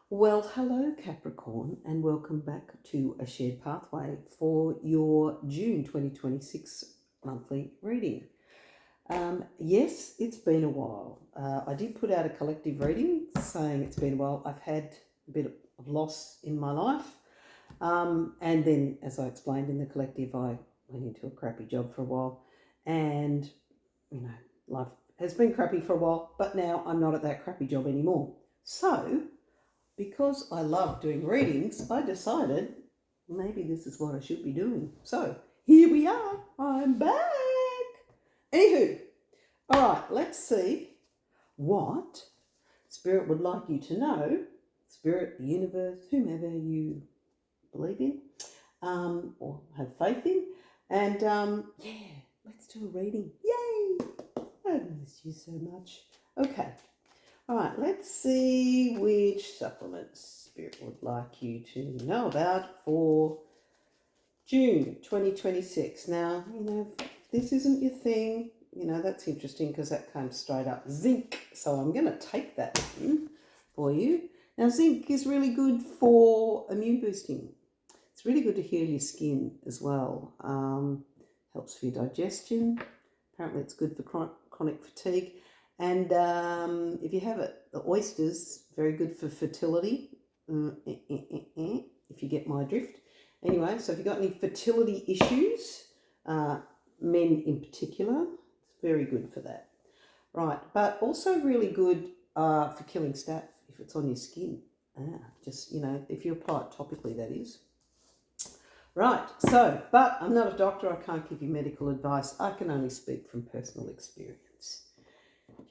Well, hello Capricorn, and welcome back to A Shared Pathway for your June 2026 monthly reading. Yes, it's been a while. I did put out a collective reading saying it's been a while. I've had a bit of loss in my life. And then, as I explained in the collective, I went into a crappy job for a while. And, life has been crappy for a while, but now I'm not at that crappy job anymore. So, because I love doing readings, I decided maybe this is what I should be doing. So here we are. I'm back. Anywho, all right, let's see what Spirit would like you to know. Spirit, the universe, whomever you believe in or have faith in. And let's do a reading. Yay! I've missed you so much. Okay. All right, let's see which supplements Spirit would like you to know about for June 2026. Now, if this isn't your thing, that's interesting because that came straight up. Zinc. So I'm going to take that in for you. Now, zinc is really good for immune boosting. It's really good to heal your skin as well. Helps for your digestion. Apparently it's good for chronic fatigue. And if you have it, the oysters, very good for fertility, if you get my drift. Anyway, so if you've got any fertility issues, men in particular, it's very good for that. Right, but also really good for killing staph if it's on your skin. If you apply it topically, that is. Right, so, but I'm not a doctor, I can't give you medical advice. I can only speak from personal experience.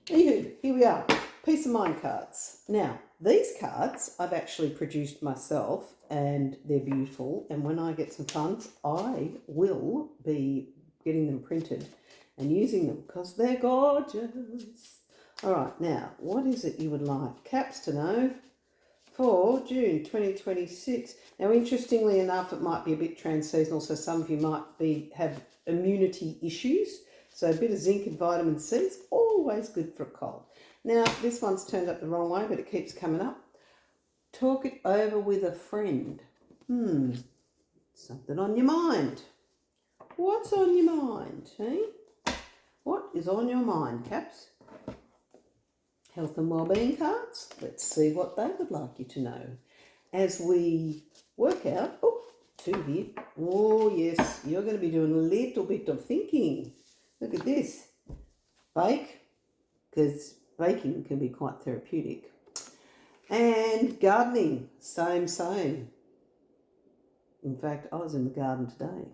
Anywho, here we are, Peace of Mind cards. Now, these cards I've actually produced myself and they're beautiful, and when I get some funds, I will be getting them printed and using them because they're gorgeous. All right, now, what is it you would like Caps to know for June 2026? Now, interestingly enough, it might be a bit trans-seasonal, so some of you might have immunity issues. So a bit of zinc and vitamin C is always good for a cold. Now, this one's turned up the wrong way, but it keeps coming up. Talk it over with a friend. Something on your mind. What's on your mind, eh? What is on your mind, Caps? Health and wellbeing cards. Let's see what they would like you to know. As we work out, two here. Oh, yes, you're going to be doing a little bit of thinking. Look at this. Bake, because baking can be quite therapeutic. And gardening, same. In fact, I was in the garden today.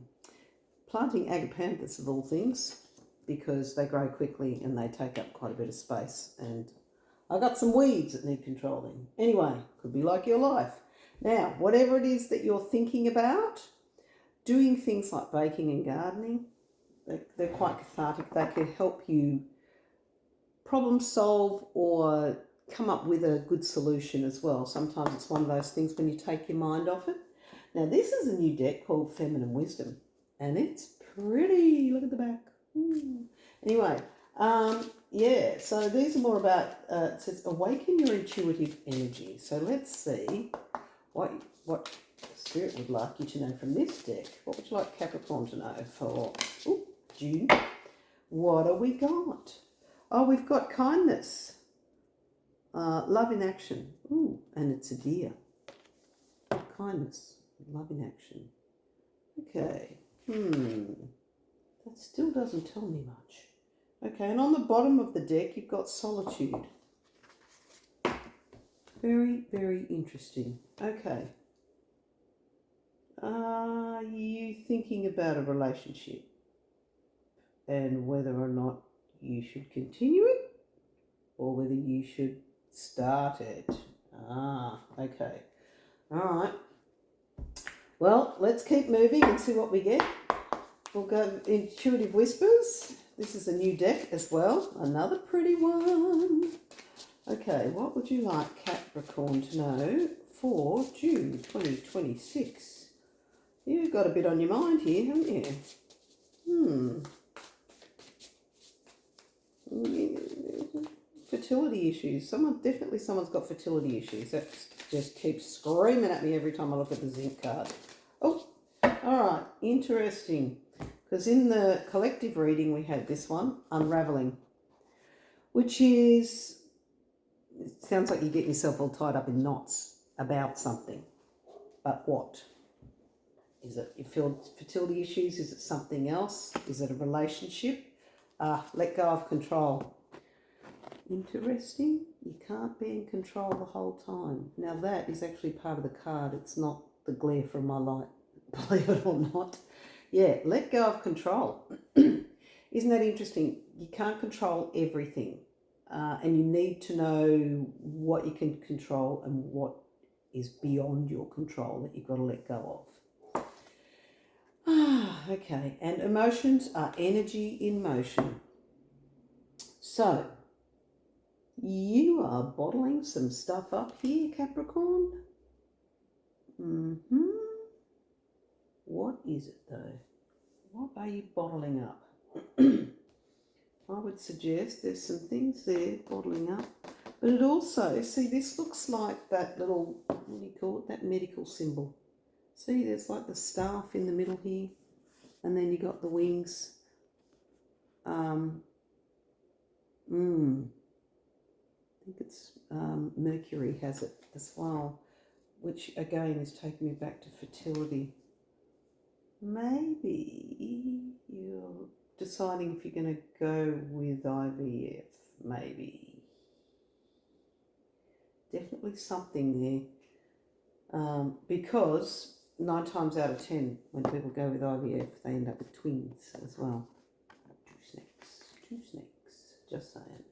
Planting agapanthus of all things, because they grow quickly and they take up quite a bit of space. And I got some weeds that need controlling. Anyway, could be like your life. Now, whatever it is that you're thinking about, doing things like baking and gardening, they're quite cathartic. They can help you problem solve or come up with a good solution as well. Sometimes it's one of those things when you take your mind off it. Now, this is a new deck called Feminine Wisdom, and it's pretty. Look at the back. Ooh. Anyway, so these are more about, it says awaken your intuitive energy. So let's see what Spirit would like you to know from this deck. What would you like Capricorn to know for June? What have we got? Oh, we've got kindness. Love in action. Ooh, and it's a deer. Kindness. Love in action. Okay. That still doesn't tell me much. Okay, and on the bottom of the deck, you've got solitude. Very, very interesting. Okay. Are you thinking about a relationship and whether or not you should continue it or whether you should start it? Okay. All right. Well, let's keep moving and see what we get. We'll go Intuitive Whispers. This is a new deck as well. Another pretty one. Okay, what would you like Capricorn to know for June 2026? You've got a bit on your mind here, haven't you? fertility issues. Someone's got fertility issues. That just keeps screaming at me every time I look at the zinc card. Oh, all right, interesting. Because in the collective reading we had this one, unraveling, which is, it sounds like you're getting yourself all tied up in knots about something. But what? Is it your fertility issues? Is it something else? Is it a relationship? Let go of control. Interesting. You can't be in control the whole time. Now that is actually part of the card. It's not the glare from my light, believe it or not. Yeah, let go of control. Isn't that interesting? You can't control everything. And you need to know what you can control and what is beyond your control that you've got to let go of. Okay, and emotions are energy in motion. So, you are bottling some stuff up here, Capricorn. What is it though? What are you bottling up? I would suggest there's some things there bottling up. But it also, see, this looks like that little, what do you call it, that medical symbol. See, there's like the staff in the middle here. And then you got the wings. I think it's Mercury has it as well, which again is taking me back to fertility. Maybe you're deciding if you're going to go with IVF, maybe. Definitely something there. Because 9 times out of 10, when people go with IVF, they end up with twins as well. 2 snakes, just saying.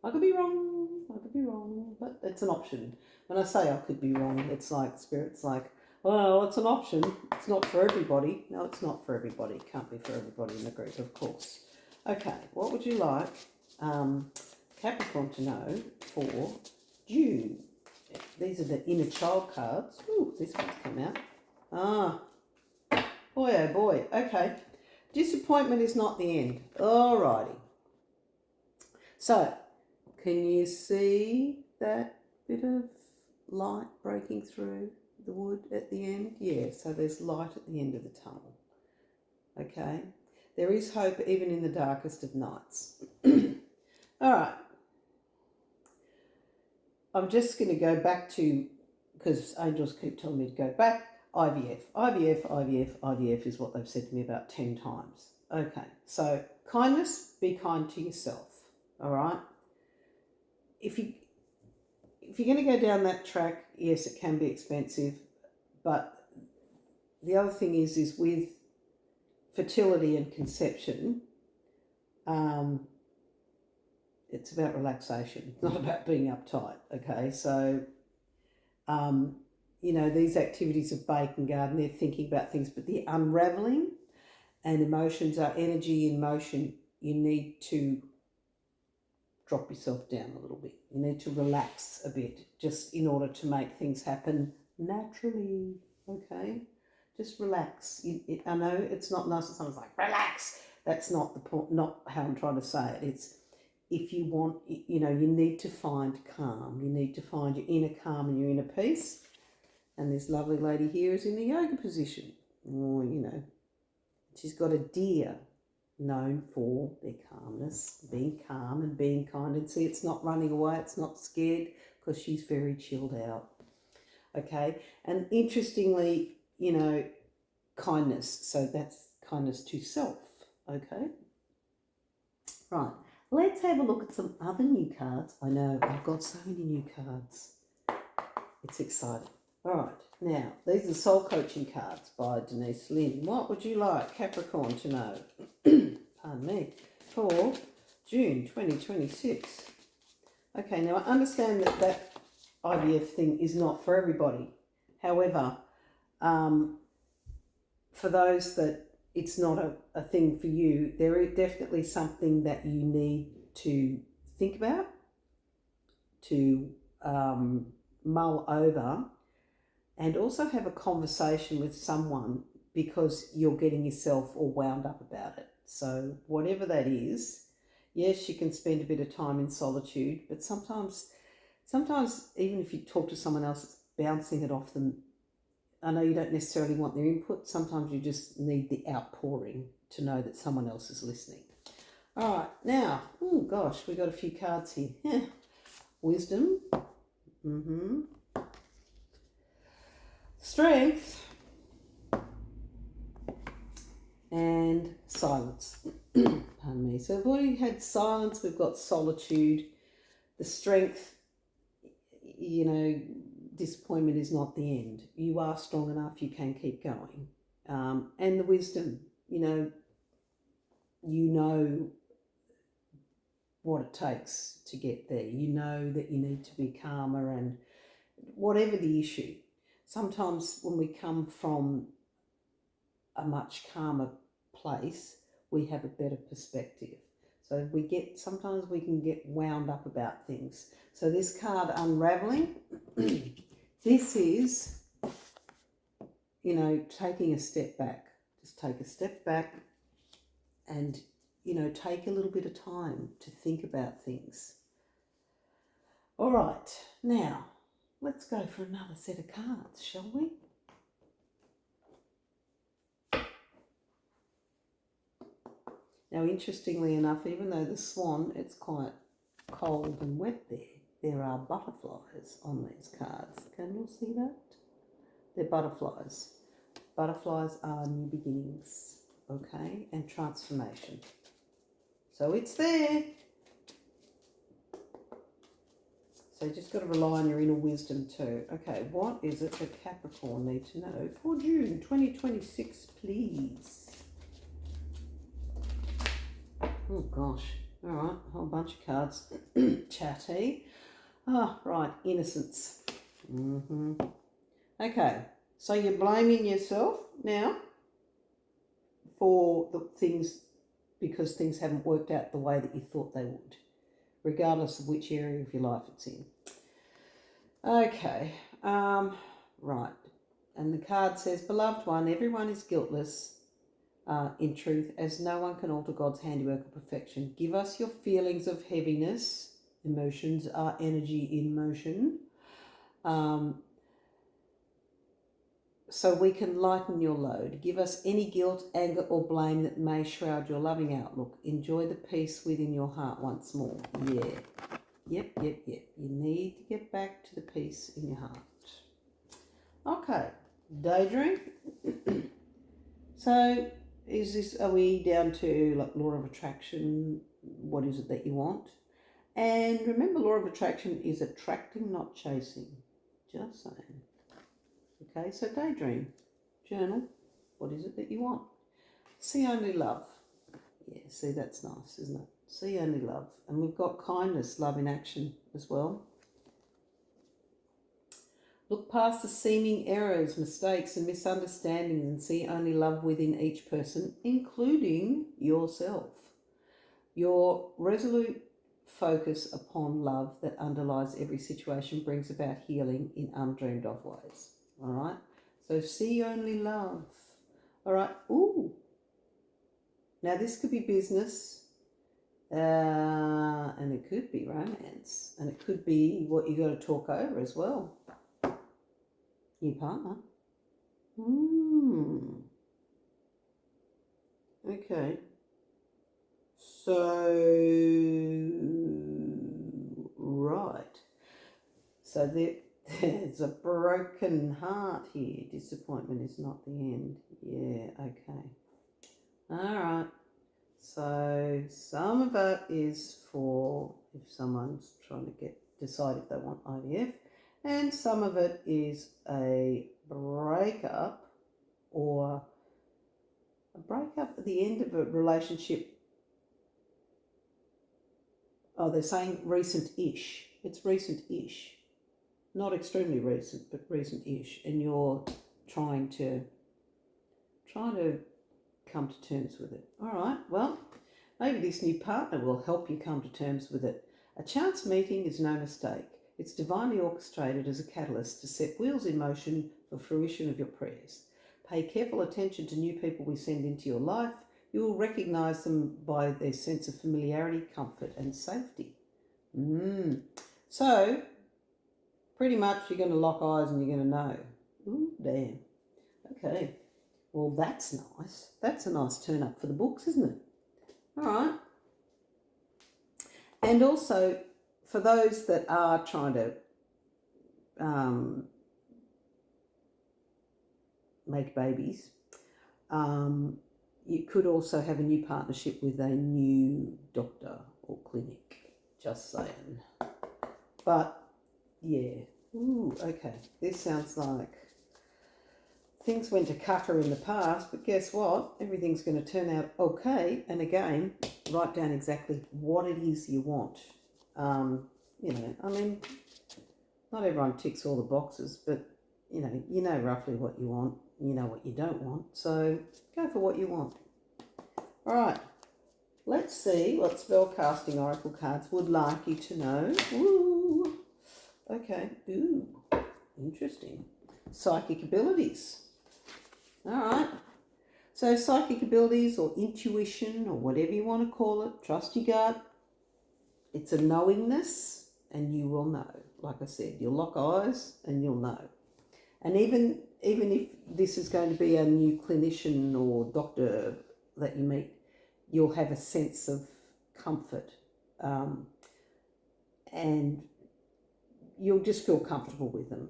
I could be wrong, but it's an option. When I say I could be wrong, it's like Spirit's like, well, it's an option. It's not for everybody. No, it's not for everybody. It can't be for everybody in the group, of course. Okay, what would you like Capricorn to know for June? These are the inner child cards. Ooh, this one's come out. Boy, oh boy. Okay, disappointment is not the end. Alrighty. So, can you see that bit of light breaking through the wood at the end? Yeah, so there's light at the end of the tunnel. Okay, there is hope even in the darkest of nights. All right, I'm just going to go back to, because angels keep telling me to go back, IVF is what they've said to me about 10 times. Okay, so kindness, be kind to yourself, all right? If you're going to go down that track, yes, it can be expensive, but the other thing is with fertility and conception, it's about relaxation, not about being uptight, okay? So, you know, these activities of bake and garden, they're thinking about things, but the unraveling and emotions are energy in motion. You need to drop yourself down a little bit. You need to relax a bit just in order to make things happen naturally, okay? Just relax. I know it's not nice when someone's like, relax. That's not the point, not how I'm trying to say it. It's if you want, you know, you need to find calm. You need to find your inner calm and your inner peace. And this lovely lady here is in the yoga position. Or, you know, she's got a deer known for their calmness, being calm and being kind. And see, it's not running away, it's not scared, because she's very chilled out. Okay, and interestingly, you know, kindness. So that's kindness to self. Okay, right. Let's have a look at some other new cards. I know, I've got so many new cards. It's exciting. All right, now, these are soul coaching cards by Denise Lynn. What would you like Capricorn to know, pardon me, for June 2026? Okay, now I understand that IVF thing is not for everybody. However, for those that it's not a thing for you, there is definitely something that you need to think about, to mull over, and also have a conversation with someone, because you're getting yourself all wound up about it. So whatever that is, Yes, you can spend a bit of time in solitude, but sometimes even if you talk to someone else, it's bouncing it off them. I know you don't necessarily want their input. Sometimes you just need the outpouring to know that someone else is listening. All right, now, oh gosh, we got a few cards here. Wisdom, strength, and silence. Pardon me. So we've already had silence, we've got solitude. The strength, you know, disappointment is not the end. You are strong enough, you can keep going. And the wisdom, you know what it takes to get there. You know that you need to be calmer, and whatever the issue. Sometimes when we come from a much calmer place, we have a better perspective. So sometimes we can get wound up about things. So this card, unraveling, this is, you know, taking a step back. Just take a step back and, you know, take a little bit of time to think about things. All right, now let's go for another set of cards, shall we? Now, interestingly enough, even though the swan, it's quite cold and wet there are butterflies on these cards. Can you see that? They're butterflies. Butterflies are new beginnings, okay, and transformation. So it's there. So you just got to rely on your inner wisdom too. Okay, what is it that Capricorn need to know for June 2026, please? Oh gosh, all right, a whole bunch of cards. Chatty. Oh, right, innocence. Okay, so you're blaming yourself now for the things because things haven't worked out the way that you thought they would, regardless of which area of your life it's in. Okay, right. And the card says, beloved one, everyone is guiltless in truth, as no one can alter God's handiwork of perfection. Give us your feelings of heaviness. Emotions are energy in motion. So we can lighten your load. Give us any guilt, anger, or blame that may shroud your loving outlook. Enjoy the peace within your heart once more. Yeah. Yep. You need to get back to the peace in your heart. Okay. Daydream. So are we down to like law of attraction? What is it that you want? And remember, law of attraction is attracting, not chasing. Just saying. Okay, so daydream, journal, what is it that you want? See only love. Yeah, see, that's nice, isn't it? See only love. And we've got kindness, love in action as well. Look past the seeming errors, mistakes and misunderstandings and see only love within each person, including yourself. Your resolute focus upon love that underlies every situation brings about healing in undreamed of ways. All right, so see only love. All right, ooh. Now this could be business, and it could be romance, and it could be what you got to talk over as well. New partner. Okay. So, right. So there's a broken heart here. Disappointment is not the end. Yeah, okay. All right. So some of it is for if someone's trying to decide if they want IVF, and some of it is a breakup or a breakup at the end of a relationship. Oh, they're saying recent-ish. It's recent-ish. Not extremely recent, but recent-ish. And you're trying to come to terms with it. All right, well, maybe this new partner will help you come to terms with it. A chance meeting is no mistake. It's divinely orchestrated as a catalyst to set wheels in motion for fruition of your prayers. Pay careful attention to new people we send into your life. You will recognise them by their sense of familiarity, comfort and safety. So, pretty much you're going to lock eyes and you're going to know. Ooh, damn. Okay. Well, that's nice. That's a nice turn up for the books, isn't it? All right. And also, for those that are trying to make babies, you could also have a new partnership with a new doctor or clinic. Just saying. But, yeah. Ooh, okay. This sounds like things went to caca in the past, but guess what? Everything's going to turn out okay. And again, write down exactly what it is you want. You know, I mean, not everyone ticks all the boxes, but, you know roughly what you want. You know what you don't want. So go for what you want. All right. Let's see what spellcasting oracle cards would like you to know. Ooh. Okay. Ooh. Interesting. Psychic abilities. All right. So psychic abilities or intuition or whatever you want to call it, trust your gut. It's a knowingness and you will know. Like I said, you'll lock eyes and you'll know. And even if this is going to be a new clinician or doctor that you meet, you'll have a sense of comfort and you'll just feel comfortable with them,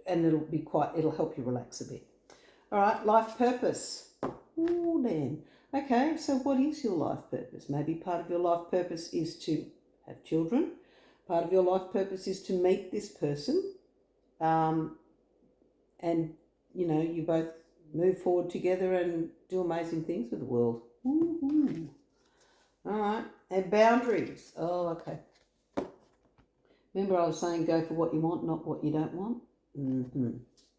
and it'll help you relax a bit. All right, life purpose. Oh, damn. Okay, so what is your life purpose? Maybe part of your life purpose is to have children. Part of your life purpose is to meet this person. And, you both move forward together and do amazing things with the world. Woo-hoo. All right, and boundaries. Oh, okay. Remember I was saying go for what you want, not what you don't want?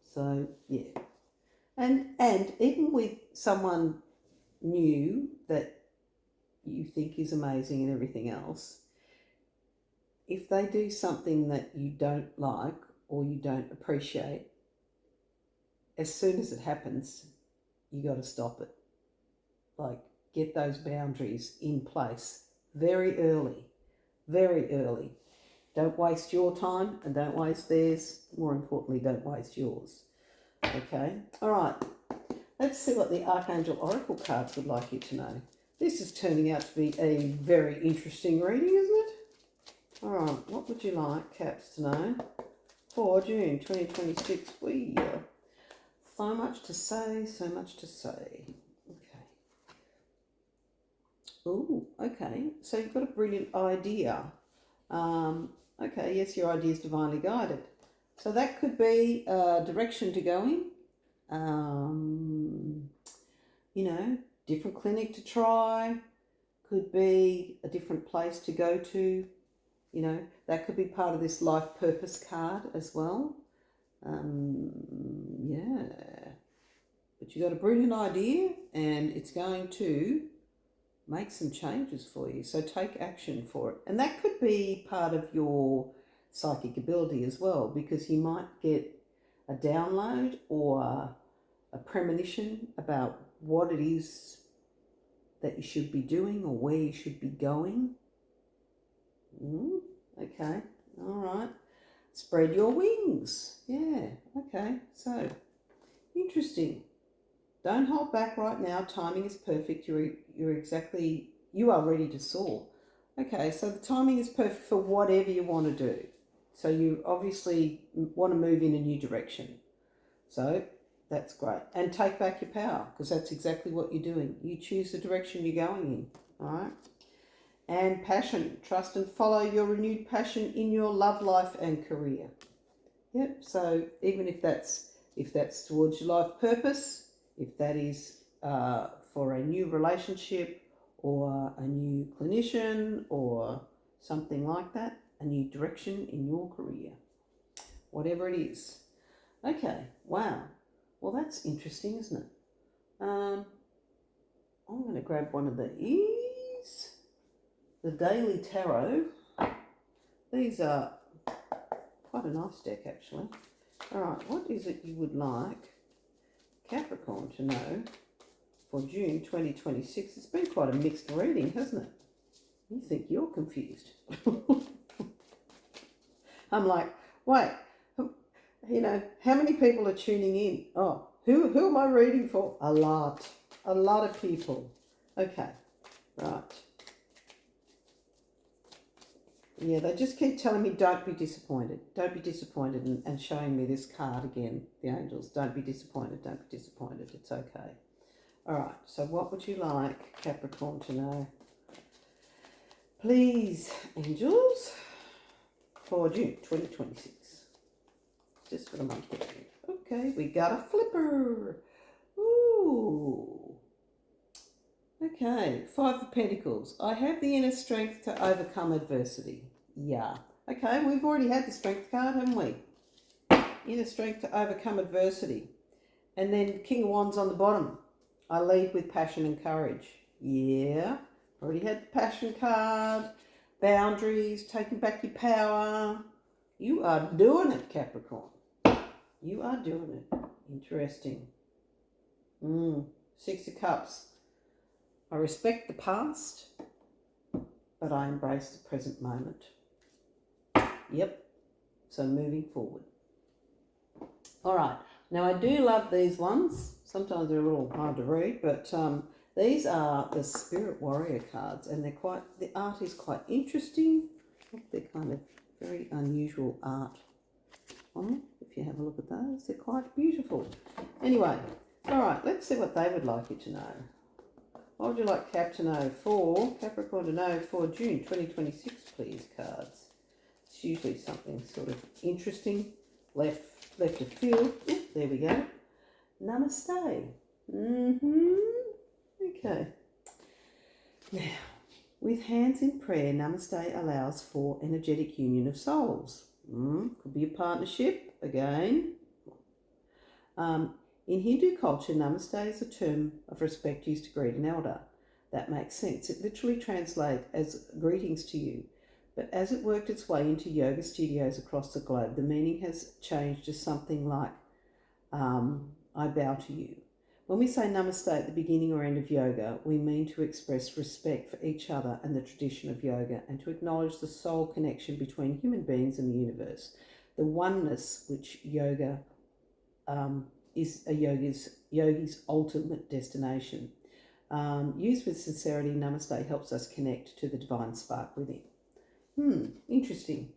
So, yeah. And even with someone new that you think is amazing and everything else, if they do something that you don't like or you don't appreciate, as soon as it happens, you got to stop it. Like, get those boundaries in place very early, very early. Don't waste your time and don't waste theirs. More importantly, don't waste yours. Okay, all right. Let's see what the Archangel Oracle cards would like you to know. This is turning out to be a very interesting reading, isn't it? All right, what would you like, Caps, to know for June 2026? So much to say, so much to say. Okay. Ooh, okay. So you've got a brilliant idea. Okay, yes, your idea is divinely guided. So that could be a direction to go in. Different clinic to try. Could be a different place to go to. That could be part of this life purpose card as well. Yeah. But you got a brilliant idea and it's going to make some changes for you. So take action for it. And that could be part of your psychic ability as well, because you might get a download or a premonition about what it is that you should be doing or where you should be going. Okay, all right. Spread your wings. Yeah, okay. So, interesting. Don't hold back right now. Timing is perfect. You are ready to soar. Okay, so the timing is perfect for whatever you want to do. So you obviously want to move in a new direction. So that's great. And take back your power, because that's exactly what you're doing. You choose the direction you're going in, all right? And passion. Trust and follow your renewed passion in your love life and career. Yep, so even if that's towards your life purpose, if that is for a new relationship or a new clinician or something like that, a new direction in your career, whatever it is. Okay, wow. Well, that's interesting, isn't it? I'm going to grab one of these. The Daily Tarot. These are quite a nice deck, actually. All right, what is it you would like Capricorn to know for June 2026. It's been quite a mixed reading, hasn't it? You think you're confused. I'm like, wait, you know, how many people are tuning in? Oh, who am I reading for? A lot of people. Okay, right. Yeah, they just keep telling me don't be disappointed. Don't be disappointed, and showing me this card again, the angels. Don't be disappointed, don't be disappointed. It's okay. All right, so what would you like Capricorn to know? Please, angels, for June 2026. Just for the month. Okay, we got a flipper. Ooh. Okay, Five of Pentacles. I have the inner strength to overcome adversity. Yeah. Okay, we've already had the strength card, haven't we? Inner strength to overcome adversity. And then King of Wands on the bottom. I lead with passion and courage. Yeah. Already had the passion card. Boundaries, taking back your power. You are doing it, Capricorn. You are doing it. Interesting. Six of Cups. I respect the past, but I embrace the present moment. Yep. So moving forward. All right. Now I do love these ones. Sometimes they're a little hard to read, but these are the Spirit Warrior cards, and the art is quite interesting. They're kind of very unusual art on them. If you have a look at those, they're quite beautiful. Anyway, all right, let's see what they would like you to know. What would you like Capricorn to know for June 2026, please, cards? It's usually something sort of interesting, left of field. Ooh, there we go. Namaste. Okay. Now, with hands in prayer, Namaste allows for energetic union of souls. Could be a partnership, again. In Hindu culture, Namaste is a term of respect used to greet an elder. That makes sense. It literally translates as greetings to you. But as it worked its way into yoga studios across the globe, the meaning has changed to something like, I bow to you. When we say Namaste at the beginning or end of yoga, we mean to express respect for each other and the tradition of yoga, and to acknowledge the soul connection between human beings and the universe. The oneness which yoga is a yogi's ultimate destination. Used with sincerity, Namaste helps us connect to the divine spark within. Interesting.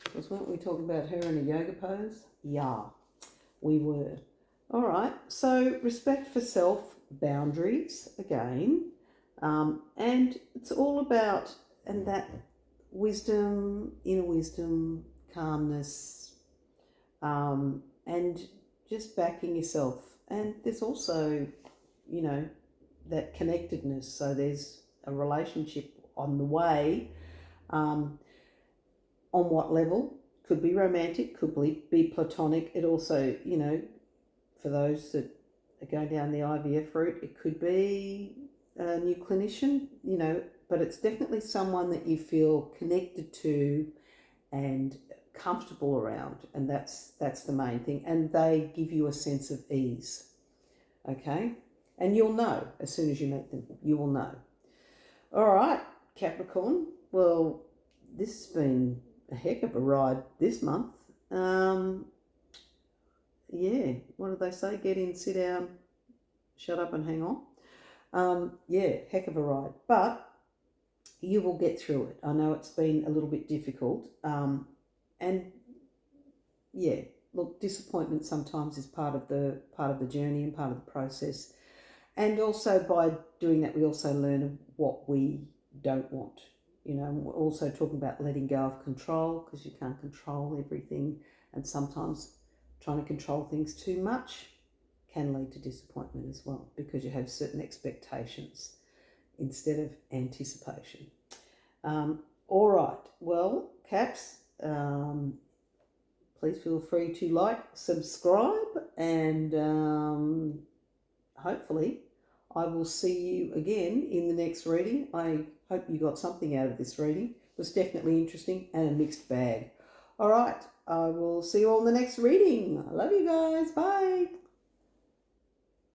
Because weren't we talking about her in a yoga pose? Yeah, we were. All right, so respect for self, boundaries, again. And it's all about, and that wisdom, inner wisdom, calmness, and just backing yourself. And there's also, you know, that connectedness. So there's a relationship on the way. On what level? Could be romantic, could be platonic. It also, you know, for those that are going down the IVF route, it could be a new clinician, you know, but it's definitely someone that you feel connected to and comfortable around, and that's the main thing. And they give you a sense of ease, okay? And you'll know as soon as you meet them. You will know. All right, Capricorn. Well, this has been a heck of a ride this month. Yeah, what did they say? Get in, sit down, shut up and hang on. Yeah, heck of a ride. But you will get through it. I know it's been a little bit difficult. And yeah, look, disappointment sometimes is part of the journey and part of the process. And also by doing that, we also learn what we don't want. You know, we're also talking about letting go of control, because you can't control everything. And sometimes trying to control things too much can lead to disappointment as well, because you have certain expectations instead of anticipation. All right, well, Caps, please feel free to like, subscribe, and hopefully I will see you again in the next reading. I hope you got something out of this reading. It was definitely interesting and a mixed bag. All right, I will see you all in the next reading. I love you guys. Bye.